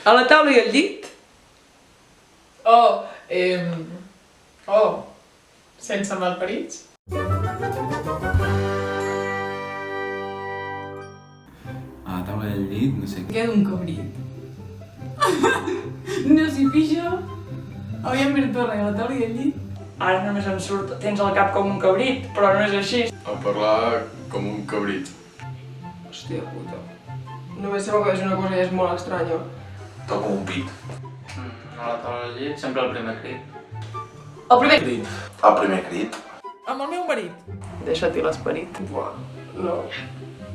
A la taula i al llit? Oh, sense malparits? A la taula del llit, no sé què. Queda un cabrit. No s'hi pixa. Aviam per torna a la taula i al llit. Ara només em surt, tens al cap com un cabrit, però no és així. A parlar com un cabrit. Hòstia puta. Només sabeu que és una cosa que és molt estranya. Toco un pit. A la taula del llit, sempre el primer crit. El primer crit. El primer crit. Amb el meu marit. Deixa-t'hi l'esperit. Buah, no.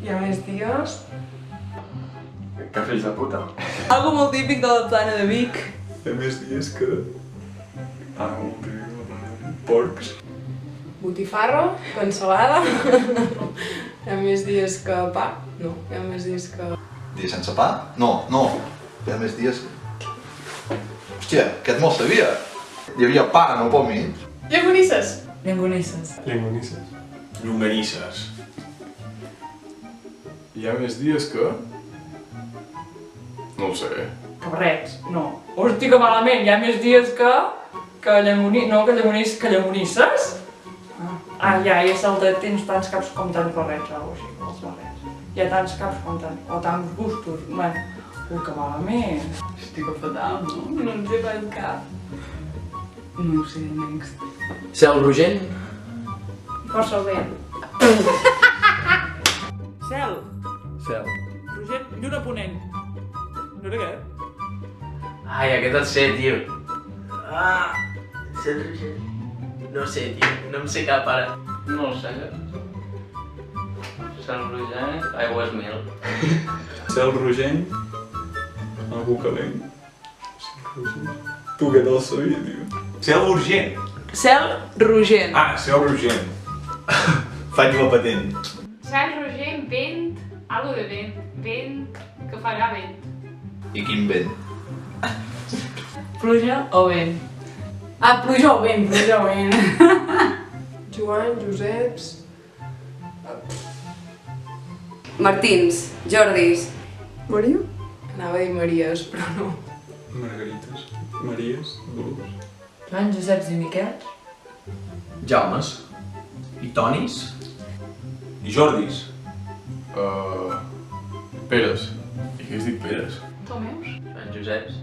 Hi ha més dies? Que fills de puta. Algo molt típic de la plana de Vic. Hi ha més dies que... porcs. Botifarra, cansalada. Hi ha més dies que pa? No, hi ha més dies que... Dia sense pa? No. Hi ha més dies... Hòstia, aquest me'l sabia. Hi havia pa, no pel mig. Llonganisses! Llonganisses. Llonganisses. Llonganisses. Hi ha més dies que... No ho sé. Cabrets, no. Hosti, que malament, hi ha més dies que... que llonganisses? Ja he saltat, tens tants caps com tants barrets, o així, els barrets. Hi ha tants caps com tants, o tants gustos, man. Ui, que malament. Estic fatal, no? No en sé pas cap. No ho sé, next. Cel rogent. Força el vent. Cel. Cel. Roget, lluna ponent. No era què? Ai, aquest el sé, tio. Cel rogent. No sé, tio. No em sé cap ara. No ho sé. Cel rogent, aigües mil. Cel rogent. Algú calent. Tu què te'l sabia, tio? Cel urgent. Cel rogent. Cel urgent. Faig la patent. Cel rogent, vent, algo de vent, vent que farà vent. I quin vent? Pluja o vent? Pluja o vent, pluja o vent. Joan, Joseps... Martins, Jordis. Maria? Anava a dir Maries, però no. Margarites. Maries. Dolors. Joan, Joseps i Miquels. Jaumes. I Tonis. I Jordis. Peres. I què es dic Peres? Tomeus? Joan Joseps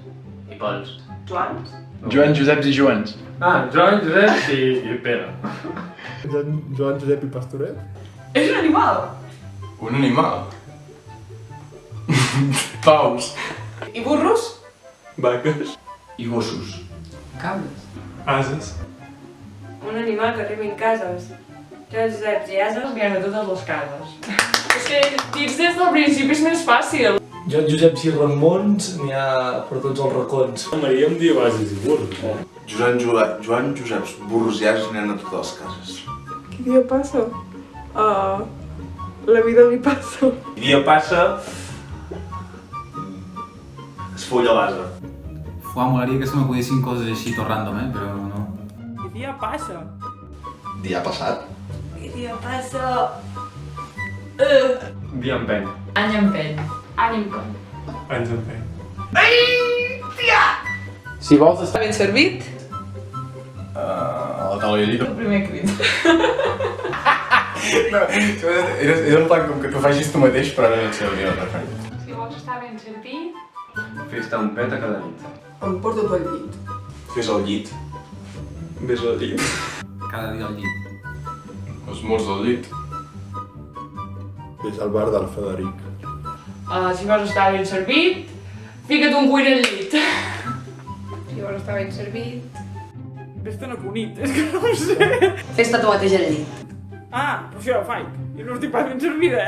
i Pols. Joans? Joan, Joseps i Joans. Joan, Josep i Pere. Joan, Josep i Pastoret. És un animal! Un animal. Paus. I burros? Vaques. I gossos. Cabres. Ases. Un animal que arribi en cases. Joan, Joseps i ases. N'hi ha de totes les cases. És que dins des del principi és més fàcil. Joan, Josep i Ramons n'hi ha per tots els racons. Maria em diu ases i burros. Joan Joseps, burros i ases n'hi ha a totes les cases. Quin dia passa? La vida li passa. I dia passa... Es folla l'asa. Fuà, molaria que se m'acudissin coses així tot random, però no. Què dia passa? Dia passat? Què dia passa? Dia empeny. Any empeny. Ànim com. Anys en peny. Si vols Està ben servit? A la taula i al llit. El primer crit. No, era un plan com que tu facis tu mateix, però ara no et sé el dia de referent. Si vols estar ben servit, fes-te un pet a cada nit. Em porto tu al llit. Fes el llit. Ves al llit. Cada dia al llit. Esmorz al llit. Ves al bar del Frederic. Si vols estar ben servit, fica't un cuir al llit. si vols estar ben servit... Vés-te'n a Cunit, és que no ho sé. Fes-te tu mateix al llit. Però això ja ho faig. I no estic pas ben servida,